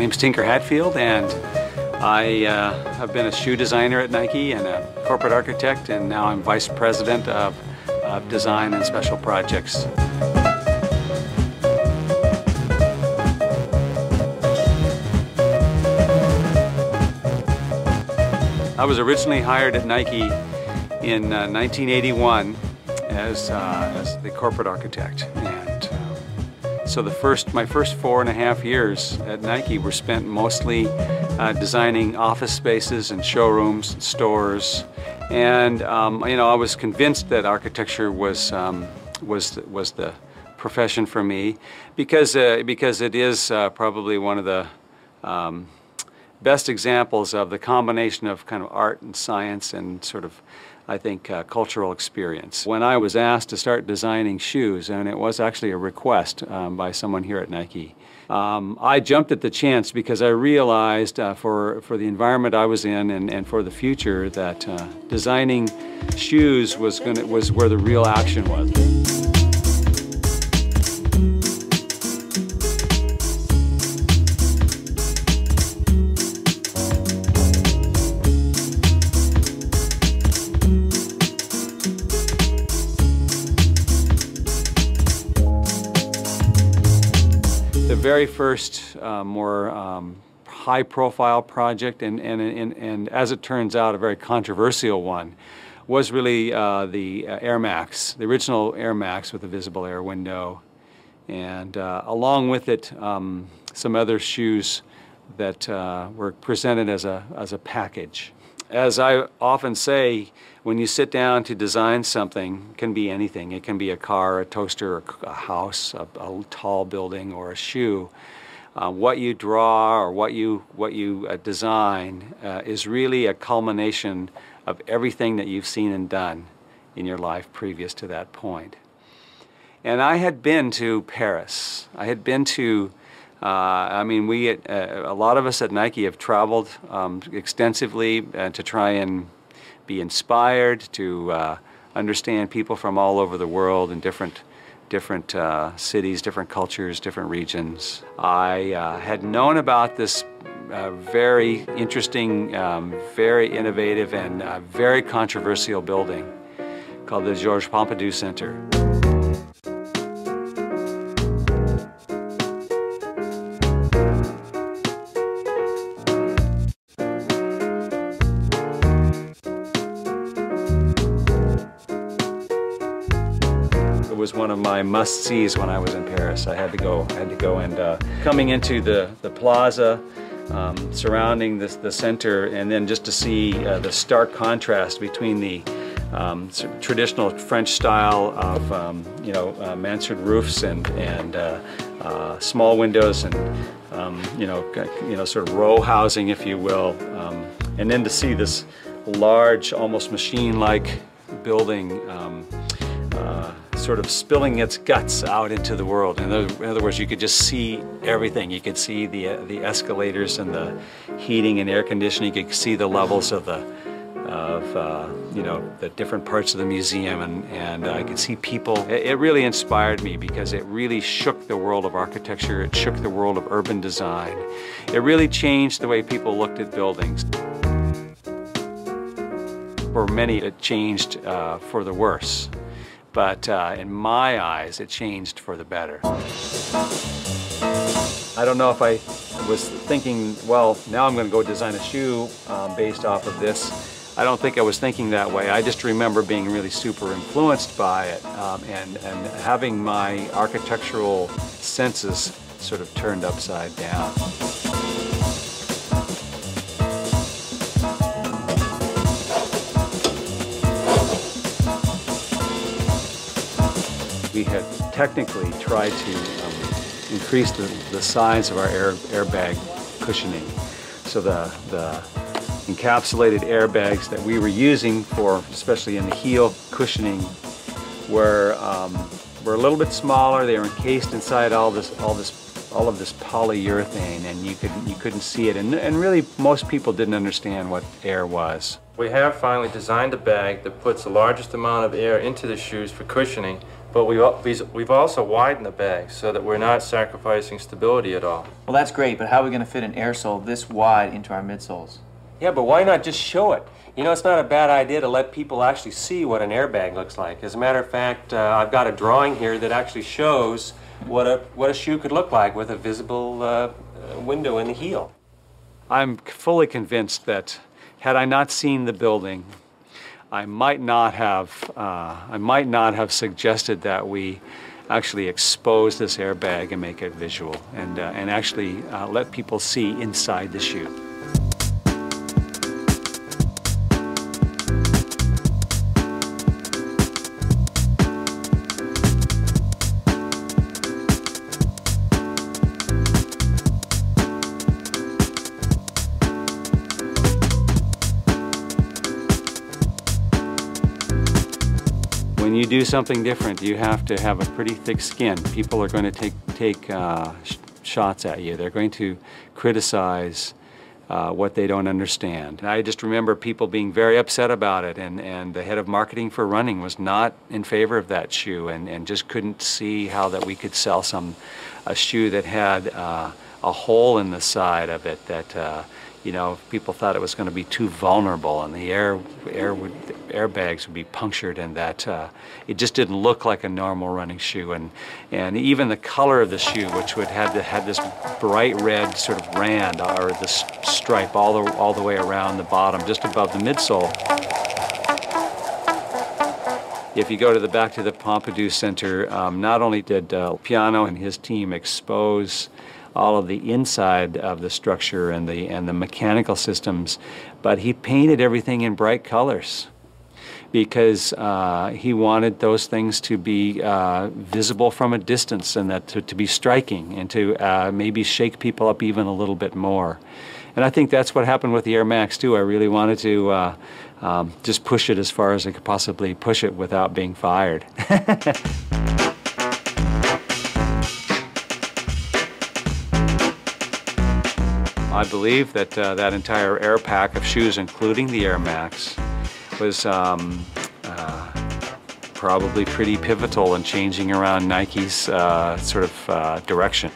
name's Tinker Hatfield, and I have been a shoe designer at Nike and a corporate architect, and now I'm vice president of design and special projects. I was originally hired at Nike in 1981 as the corporate architect, and so my first 4.5 years at Nike were spent mostly designing office spaces and showrooms and stores, and I was convinced that architecture was the profession for me because it is probably one of the best examples of the combination of kind of art and science and sort of, I think, cultural experience. When I was asked to start designing shoes, and it was actually a request by someone here at Nike, I jumped at the chance because I realized for the environment I was in and for the future that designing shoes was where the real action was. The very first more high-profile project, and as it turns out, a very controversial one, was really the Air Max, the original Air Max with a visible air window, and along with it, some other shoes that were presented as a package. As I often say, when you sit down to design something, it can be anything. It can be a car, a toaster, a house, a tall building, or a shoe. What you draw or what you design is really a culmination of everything that you've seen and done in your life previous to that point. And I had been to Paris. I had been to a lot of us at Nike have traveled extensively to try and be inspired, to understand people from all over the world in different cities, different cultures, different regions. I had known about this very interesting, very innovative, and very controversial building called the Georges Pompidou Center. It was one of my must-sees when I was in Paris. I had to go, and coming into the plaza, surrounding the center, and then just to see the stark contrast between the traditional French style of mansard roofs and small windows and sort of row housing, if you will, and then to see this large, almost machine-like building sort of spilling its guts out into the world. In other words, you could just see everything. You could see the escalators and the heating and air conditioning. You could see the levels of the different parts of the museum, and I could see people. It really inspired me because it really shook the world of architecture. It shook the world of urban design. It really changed the way people looked at buildings. For many, it changed for the worse. But in my eyes, it changed for the better. I don't know if I was thinking, well, now I'm going to go design a shoe based off of this. I don't think I was thinking that way. I just remember being really super influenced by it and having my architectural senses sort of turned upside down. We had technically tried to increase the size of our airbag cushioning. So the encapsulated airbags that we were using for, especially in the heel cushioning, were a little bit smaller. They were encased inside all of this polyurethane, and you couldn't see it. And really, most people didn't understand what air was. We have finally designed a bag that puts the largest amount of air into the shoes for cushioning, But we've also widened the bag so that we're not sacrificing stability at all. Well, that's great, but how are we going to fit an air sole this wide into our midsoles? Yeah, but why not just show it? You know, it's not a bad idea to let people actually see what an airbag looks like. As a matter of fact, I've got a drawing here that actually shows what a shoe could look like with a visible window in the heel. I'm fully convinced that had I not seen the building, I might not have suggested that we actually expose this airbag and make it visual and actually let people see inside the shoe. When you do something different, you have to have a pretty thick skin. People are going to take shots at you. They're going to criticize what they don't understand. And I just remember people being very upset about it, and the head of marketing for running was not in favor of that shoe, and just couldn't see how that we could sell a shoe that had a hole in the side of it that you know, people thought it was going to be too vulnerable, and the airbags would be punctured, and that it just didn't look like a normal running shoe. And even the color of the shoe, which would have this bright red sort of rand or the stripe all the way around the bottom, just above the midsole. If you go to the back to the Pompidou Center, not only did Piano and his team expose all of the inside of the structure and the mechanical systems, but he painted everything in bright colors because he wanted those things to be visible from a distance, and that to be striking, and to maybe shake people up even a little bit more. And I think that's what happened with the Air Max too. I really wanted to just push it as far as I could possibly push it without being fired. I believe that that entire Air pack of shoes, including the Air Max, was probably pretty pivotal in changing around Nike's sort of direction.